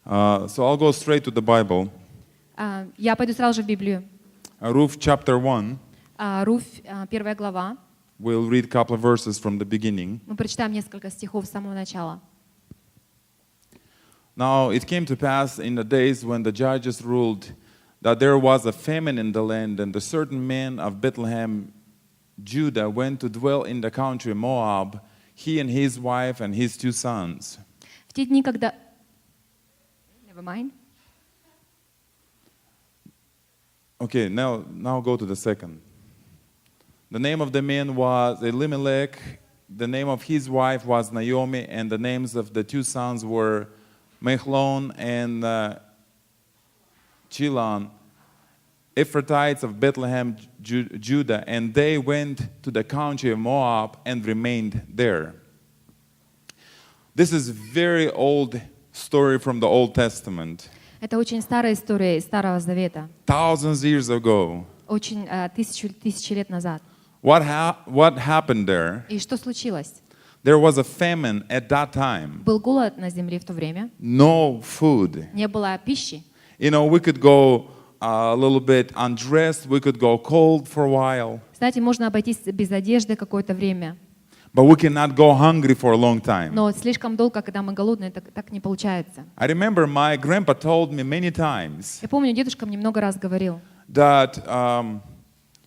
So I'll go straight to the Bible. Я пойду сразу же в Библию. Ruth chapter 1. Руфь, 1 глава. We'll read a couple of verses from the beginning. Мы прочитаем несколько стихов с самого начала. Now it came to pass in the days when the judges ruled that there was a famine in the land, and a certain man of Bethlehem, Judah, went to dwell in the country Moab, he and his wife and his 2 sons. В те дни, когда... Never mind. Okay, now go to the second. The name of the man was Elimelech, the name of his wife was Naomi, and the names of the 2 sons were Mahlon and Chilon, Ephratites of Bethlehem, Judah, and they went to the country of Moab and remained there. This is very old story from the Old Testament. Это очень старая история из Старого Завета. Thousands of years ago. Очень тысячи лет назад. What happened there? И что случилось? There was a famine at that time. Был голод на земле в то время. No food. Не было пищи. You know, we could go a little bit undressed. We could go cold for a while. Знаете, можно обойтись без одежды какое-то время. But we cannot go hungry for a long time. Но слишком долго, когда мы голодные, так не получается. I remember my grandpa told me many times Я помню, дедушка мне много раз говорил, that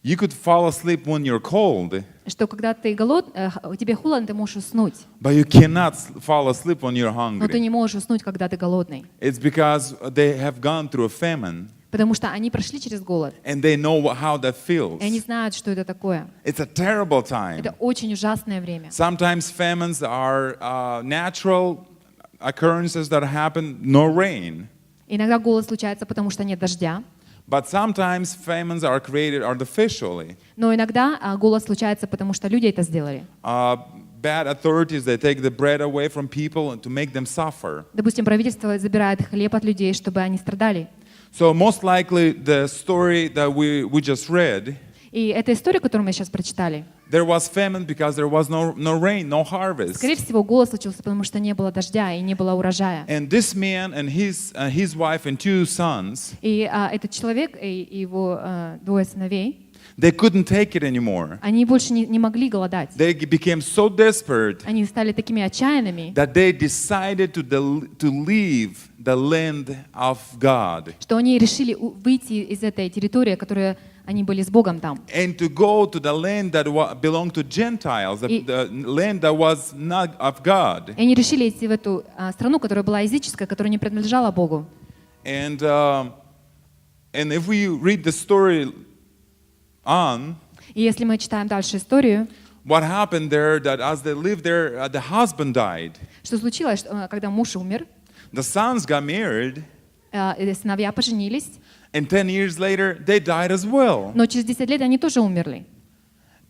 you could fall asleep when you're cold, что когда ты тебе холодно, ты можешь уснуть. but you cannot fall asleep when you're Но ты hungry. не можешь уснуть, когда ты голодный. It's because they have gone through a famine Потому что они прошли через голод. and they know how that feels. И они знают, что это такое. It's a terrible time. Это очень ужасное время. Sometimes famines are natural occurrences that happen, no rain. Иногда голод случается, потому что нет дождя. But sometimes famines are created artificially. Но иногда голод случается, потому что люди это сделали. Bad authorities, they take the bread away from people to make them suffer. Допустим, правительство забирает хлеб от людей, чтобы они страдали. So most likely the story that we just read, И эта история, которую мы сейчас прочитали, there was famine because there was no rain, no harvest. скорее всего, голод случился, потому что не было дождя и не было урожая. And this man and his wife and 2 sons, И этот человек и его 2 сыновей, they couldn't take it anymore. они больше не могли голодать. They became so desperate Они стали такими отчаянными, that they decided to leave the land of God что они решили выйти из этой территории, которая они были с Богом там. and to go to the land that belonged to Gentiles, the land that was not of God. И они решили идти в эту страну, которая была языческая, которая не принадлежала Богу. And if we read the story on, И если мы читаем дальше историю, what happened there, that as they lived there, the husband died. что случилось, когда муж умер, The sons got married, сыновья поженились, and 10 years later, they died as well. но через 10 лет они тоже умерли.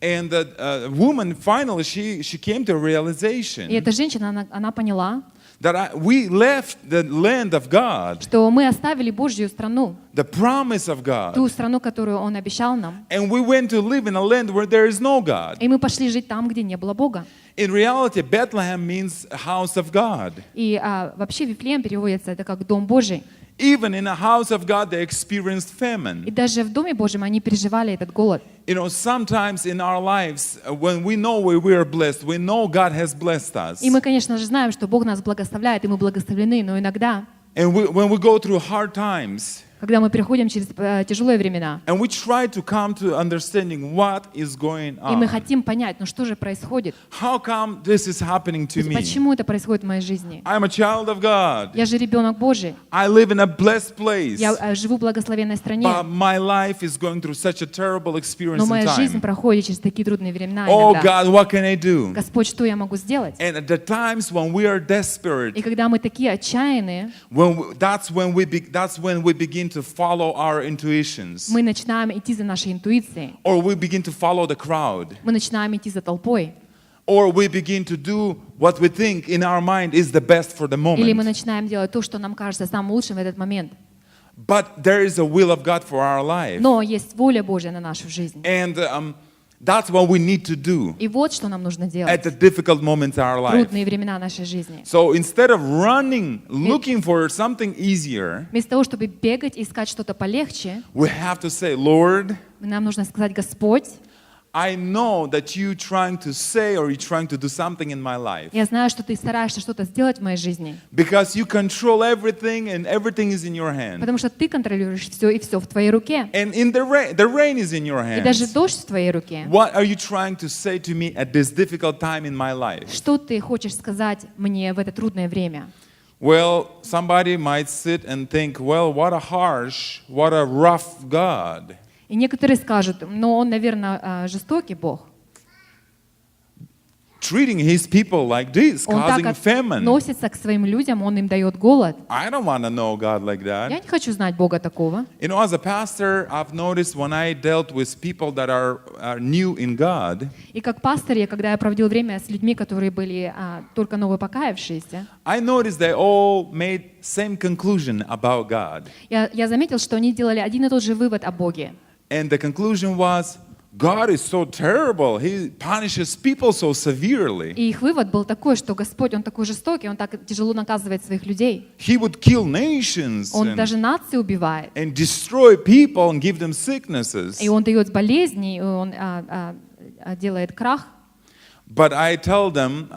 And the woman finally, she came to a И realization эта женщина, она поняла, that we left the land of God, что мы оставили Божью страну, the promise of ту God, страну, которую Он обещал нам, and we went to live in a land where there is no God. и мы пошли жить там, где не было Бога. In reality, Bethlehem means house of God. И вообще Вифлеем переводится это как Дом Божий. Even in a house of God, they experienced И famine. даже в Доме Божьем они переживали этот голод. You know, sometimes in our lives, when we know we are blessed, we know God has blessed us. И мы, конечно же, знаем, что Бог нас благословляет, и мы благословлены, но иногда, And when we go through hard times, когда мы переходим через тяжелые времена, and we try to come to understanding what is going и мы on. хотим понять, ну что же происходит? How come this is happening to me? Почему это происходит в моей жизни? I'm a child of God. Я же ребенок Божий. I live in a blessed place. Я живу в благословенной стране, But my life is going through such a terrible experience но in моя жизнь time. проходит через такие трудные времена Oh иногда. God, what can I do? Господь, что я могу сделать? And at the times when we are И desperate, когда мы такие отчаянные, that's when we begin to follow our intuitions, мы начинаем идти за нашей интуицией, or we begin to follow the crowd, мы начинаем идти за толпой, or we begin to do what we think in our mind is the best for the или мы moment. начинаем делать то, что нам кажется самым лучшим в этот момент. But there is a will of God for our life. Но есть воля Божья на нашу жизнь. And That's what we need to do И вот что нам нужно at делать the difficult moments in our в life. трудные времена нашей жизни. So instead of running, looking for something easier, Вместо того, чтобы бегать и искать что-то полегче, we have to say, Lord, нам нужно сказать: Господь, I know that you trying to say or you're trying to do something in my life. я знаю, что Ты стараешься что-то сделать в моей жизни, Because you control everything and everything is in your hand. потому что Ты контролируешь все, и все в Твоей руке. And in the rain is in your И даже hands. дождь в Твоей руке. What are you trying to say to me at this difficult time in my life? Что Ты хочешь сказать мне в это трудное время? Well, somebody might sit and think, well, what a harsh, what a rough God. И некоторые скажут: но Он, наверное, жестокий Бог. Treating his people like this, Он так causing famine. относится к своим людям, Он им дает голод. I don't want to know God like Я that. не хочу знать Бога такого. You know, as a pastor, I've noticed when I dealt with people that are new in God, И как пастор, когда я проводил время с людьми, которые были только новопокаявшиеся, I noticed they all made same conclusion about God. я заметил, что они делали один и тот же вывод о Боге. And the conclusion was, God is so terrible. He punishes people so severely. И их вывод был такой, что Господь, Он такой жестокий, Он так тяжело наказывает своих людей. He would kill nations Он даже нации убивает. and destroy people and give them sicknesses. И Он дает болезни, и Он делает крах. But I tell them,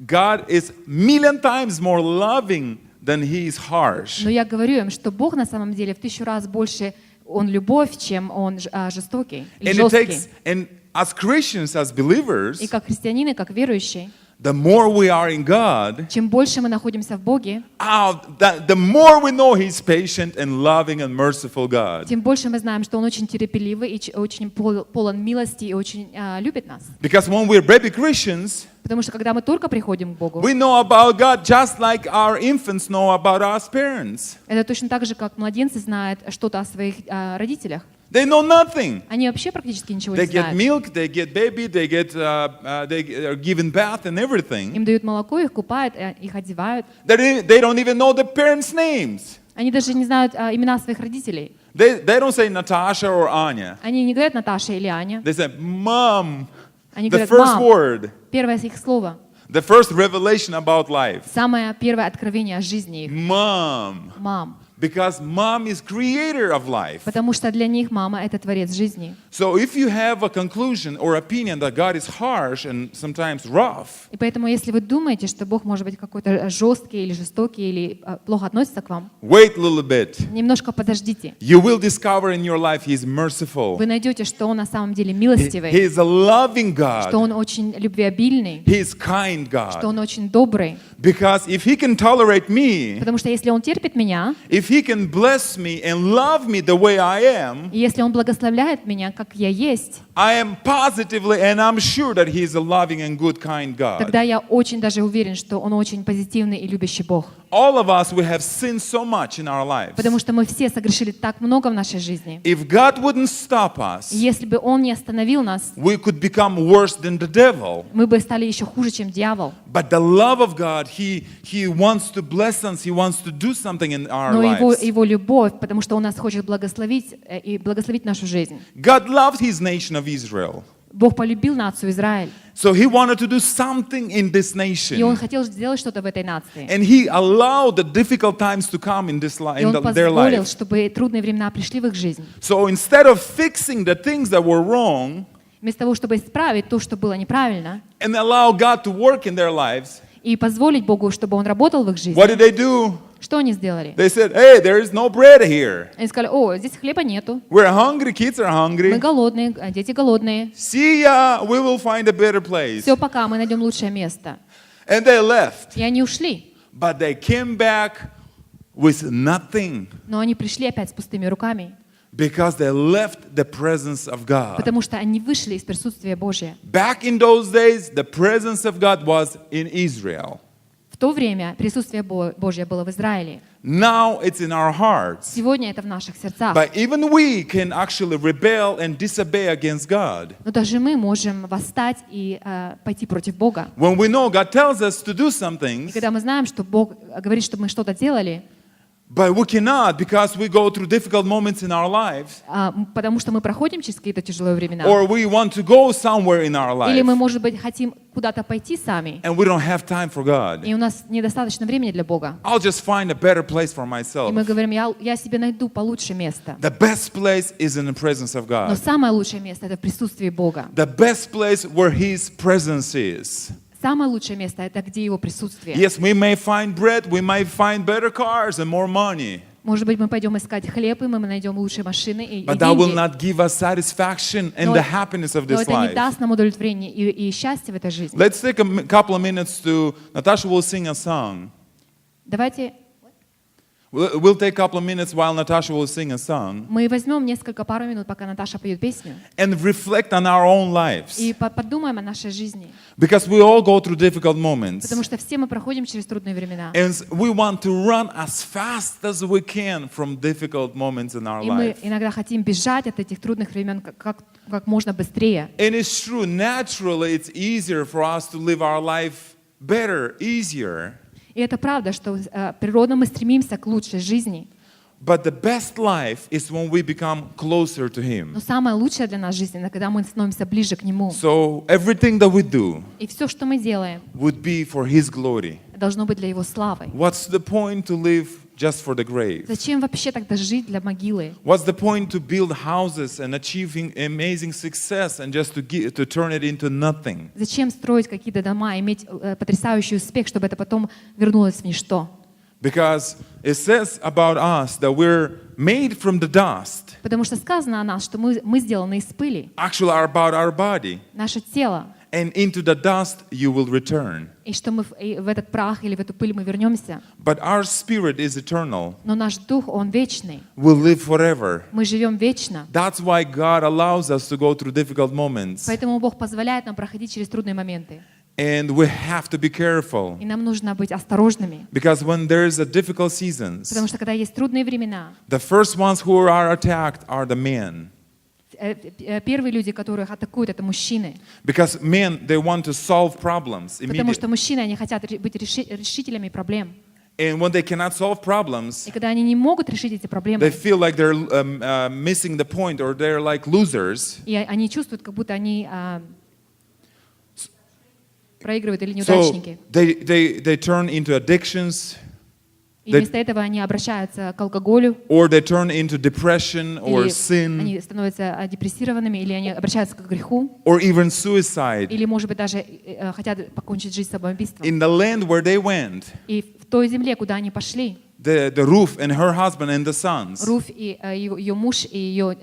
God is million times more loving than he is harsh. Но я говорю им, что Бог на самом деле в 1000 раз больше Он любовь, чем Он жестокий или And it жесткий. takes, and as Christians, as believers, И как христианины, как верующие, the more we are in God, чем больше мы находимся в Боге, the more we know He's patient and loving and merciful God. тем больше мы знаем, что Он очень терпеливый и очень полон милости и очень любит нас. Because when we're baby Christians, Потому что когда мы только приходим к Богу, we know about God just like our infants know about our parents. это точно так же, как младенцы знают что-то о своих родителях. They know nothing. Они вообще практически ничего They не get знают. milk, they get baby, they are given bath and everything. Им дают молоко, их купают, их одевают. They don't even know the parents' names. Они даже не знают имена своих родителей. They don't say Natasha or Anya. Они не говорят Наташа или Аня. They say, Mom, Они the говорят first мам. word, Первое их слово. the first revelation about life. Самое первое откровение о жизни их. Mom. Мам. Because mom is creator of life. Потому что для них мама — это творец жизни. So if you have a conclusion or opinion that God is harsh and sometimes rough, И поэтому, если вы думаете, что Бог может быть какой-то жесткий или жестокий, или плохо относится к вам, wait a little bit. немножко подождите. You will discover in your life He is merciful. Вы найдете, что Он на самом деле He милостивый, is a loving что God. Он очень любвеобильный, He is kind что God. Он очень добрый. Because if He can tolerate me, Потому что если Он терпит меня, if He can bless me and love me the way I am, и если Он благословляет меня, как я есть, I am positively and I'm sure that He is a loving and good, kind God. тогда я очень даже уверен, что Он очень позитивный и любящий Бог. All of us, we have sinned so much in our lives. Потому что мы все согрешили так много в нашей жизни. If God wouldn't stop us, И если бы Он не остановил нас, we could become worse than the devil. мы бы стали еще хуже, чем дьявол. But the love of God, He wants to bless us. He wants to do something in our Но lives. его любовь, потому что Он нас хочет благословить и благословить нашу жизнь. God loved His nation of Israel. Бог полюбил нацию Израиль, So He wanted to do something in this и Он nation. хотел сделать что-то в этой нации. And He allowed the difficult times to come in И Он their позволил, life. чтобы трудные времена пришли в их жизнь. So instead of fixing the things that were wrong Вместо того, чтобы исправить то, что было неправильно, and allow God to work in their lives, и позволить Богу, чтобы Он работал в их жизни, what did they do? что они сделали? They said, hey, there is no bread here. Они сказали: о, здесь хлеба нету, We're hungry, kids are мы hungry. голодные, дети голодные. See ya, we will find a better place. Все, пока мы найдем лучшее место. And they left. И они ушли. But they came back with nothing Но они пришли опять с пустыми руками, because they left the presence of God. потому что они вышли из присутствия Божия. Back in those days, the presence of God was in Israel. В то время присутствие Божье было в Израиле. Now it's in our hearts. Сегодня это в наших сердцах. But even we can actually rebel and disobey against God. Но даже мы можем восстать и пойти против Бога. When we know God tells us to do some И things, когда мы знаем, что Бог говорит, чтобы мы что-то делали, But we cannot because we go through difficult moments in our lives, потому что мы проходим через какие-то тяжелые времена. or we want to go somewhere in our Или мы, life, может быть, хотим куда-то пойти сами, and we don't have time for God. и у нас недостаточно времени для Бога. I'll just find a better place for И myself. мы говорим, я себе найду получше место. The best place is in the presence of Но God. самое лучшее место — это в присутствии Бога. The best place where His presence is. Самое лучшее место — это где Его присутствие. Yes, we may find bread, we might find better cars and more money, Может быть, мы пойдем искать хлеб, и мы найдем лучшие машины и but that will деньги. not give us satisfaction and Но- the happiness of Но this это не life. даст нам удовлетворения и счастья в этой жизни. Let's take a couple of minutes to, Natasha will sing a song. Давайте We'll take a couple of minutes while Natasha will sing a song мы возьмем пару минут, пока Наташа поет песню, and reflect on our own lives. и подумаем о нашей жизни. Because we all go through difficult moments. Потому что все мы проходим через трудные времена. And we want to run as fast as we can from difficult moments in our И мы life. иногда хотим бежать от этих трудных времен как можно быстрее. And it's true, naturally it's easier for us to live our life better, easier. И это правда, что природно мы стремимся к лучшей жизни. But the best life is when we become closer to Him. Но самое лучшее для нас в жизни — это когда мы становимся ближе к Нему. So everything that we do И все, что мы делаем, would be for His glory. должно быть для Его славы. What's the point to live just for the grave? Зачем вообще тогда жить для могилы? What's the point to build houses and achieving amazing success and just to turn it into nothing? Зачем строить какие-то дома, иметь потрясающий успех, чтобы это потом вернулось в ничто? Because it says about us that we're made from the dust. Потому что сказано о нас, что мы сделаны из пыли. Actually, about our body. Наше тело. And into the dust you will return. И что мы в этот прах или в эту пыль мы вернемся. But our spirit is eternal. Но наш дух, он вечный. Will live forever. Мы живем вечно. That's why God allows us to go through difficult moments. Поэтому Бог позволяет нам проходить через трудные моменты. And we have to be careful. И нам нужно быть осторожными. Because when there's a difficult seasons, Потому что когда есть трудные времена, the first ones who are attacked are the men. первые люди, которых атакуют, это мужчины. Because men, they want to solve problems Потому что immediately. мужчины, они хотят быть решителями проблем. And when they cannot solve problems, И когда они не могут решить эти they проблемы, feel like they're missing the point or they're like losers. и они чувствуют, как будто они проигрывают или So неудачники. they turn into addictions, И вместо этого они обращаются к алкоголю, or they turn into depression or или sin, они становятся депрессированными, или они обращаются к греху, or even suicide. или, может быть, даже хотят покончить жизнь самоубийством. In the land where they went, И в той земле, куда они пошли, the Ruth and her husband and the sons, Руфь и ее муж и ее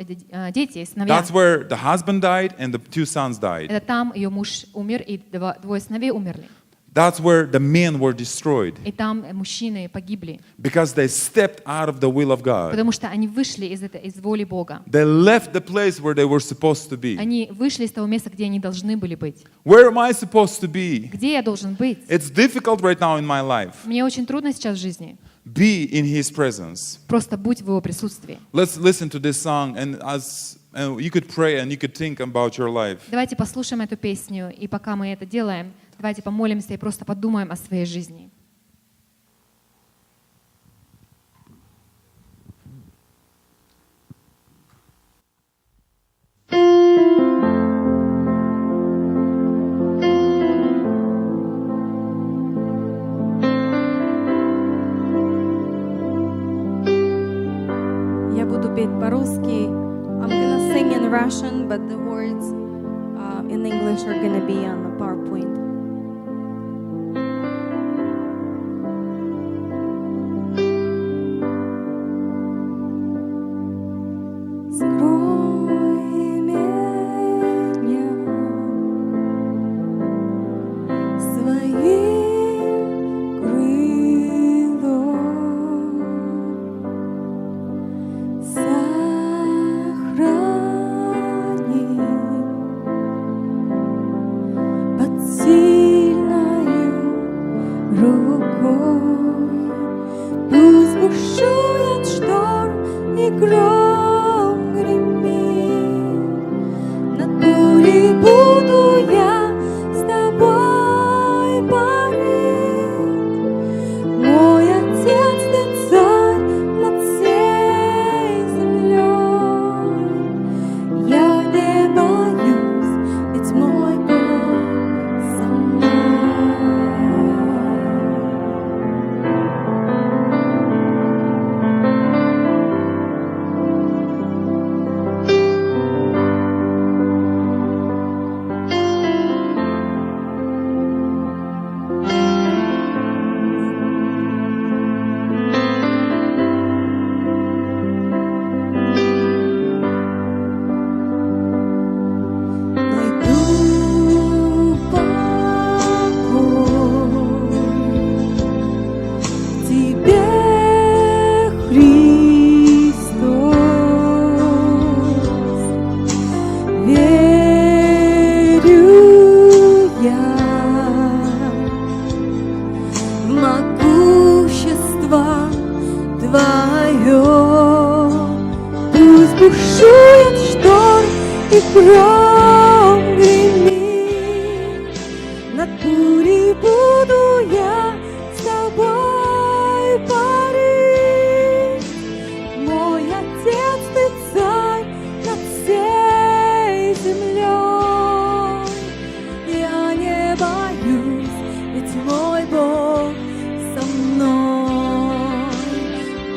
дети, сыновья, that's where the husband died and the two sons died. это там ее муж умер, и двое сыновей умерли. That's where the men were destroyed И там мужчины погибли, because they stepped out of the will of God. потому что они вышли из воли Бога. They left the place where they were supposed to be. Они вышли из того места, где они должны были быть. Where am I supposed to be? Где я должен быть? It's difficult right now in my life. Мне очень трудно сейчас в жизни. Be in His presence. Просто будь в Его присутствии. Let's listen to this song, and you could pray and you could think about your life. Давайте послушаем эту песню, и пока мы это делаем, давайте помолимся и просто подумаем о своей жизни. Я буду петь по-русски. I'm gonna sing in Russian, but the words in English are gonna be on the PowerPoint. Скрой меня своим крылом, сохрани под сильною рукой. Пусть бушует шторм и гром гремит, над бурей буду я с тобой парить. Мой Отец, Ты Царь, гром гремит, над бурей буду я с тобой парить. Мой Отец, ты царь над всей землей. Я не боюсь, ведь мой Бог со мной.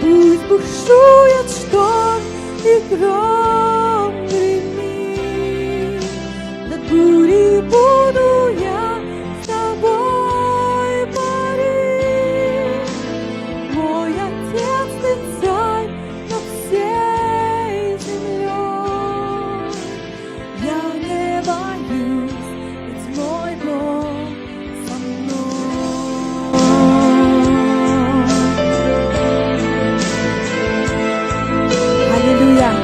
Пусть бушует шторм и гром гремит, над бурей буду я с тобой парить. Мой Отец, ты царь над всей землей. Я не боюсь, ведь мой Бог со мной. Hallelujah.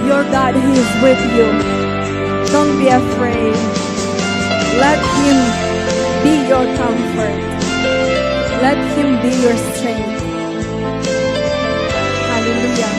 Your God, He is with you. Don't be afraid. Let Him be your comfort. Let Him be your strength. Hallelujah.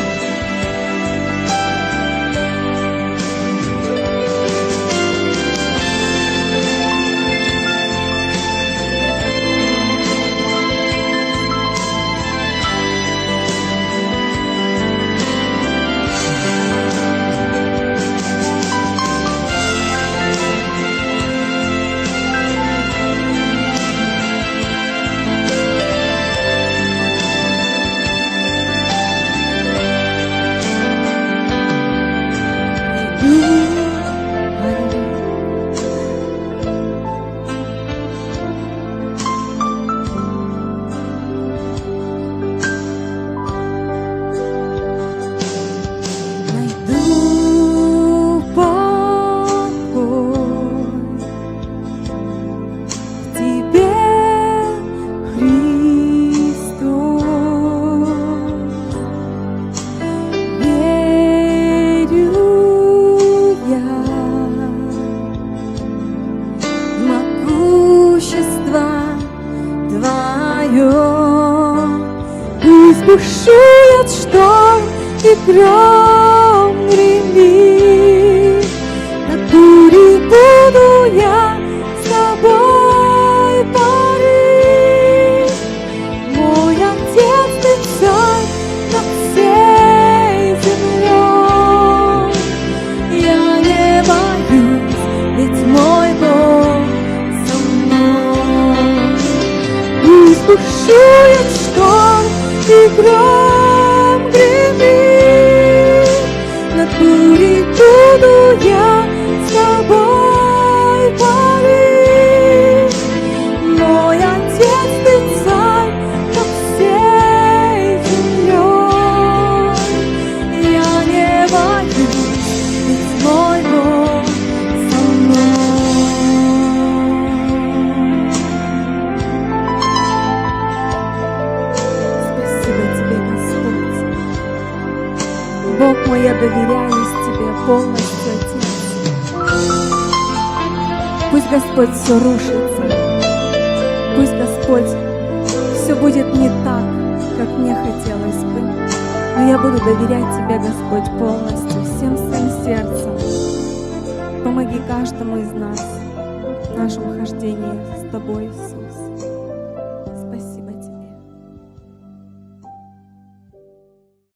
Найду покой в Тебе, Христос. Верю я в могущество Твое. Пусть бушует шторм и гром гремит, над бурей буду я с тобой парить. Мой Отец, ты царь над всей землей. Я не боюсь, ведь мой Бог со мной. Пусть бушует шторм и гром гремит, над бурей буду я с тобой парить. Мой Отец, ты царь над всей землей. Я не боюсь, ведь мой Бог со мной. Спасибо Тебе, Господь. Бог мой, я доверяюсь Тебе полностью, Отец. Пусть, Господь, все рушится. Пусть, Господь, все будет не так, как мне хотелось бы. Но я буду доверять Тебе, Господь, полностью, всем своим сердцем. Помоги каждому из нас в нашем хождении с Тобой, Иисус.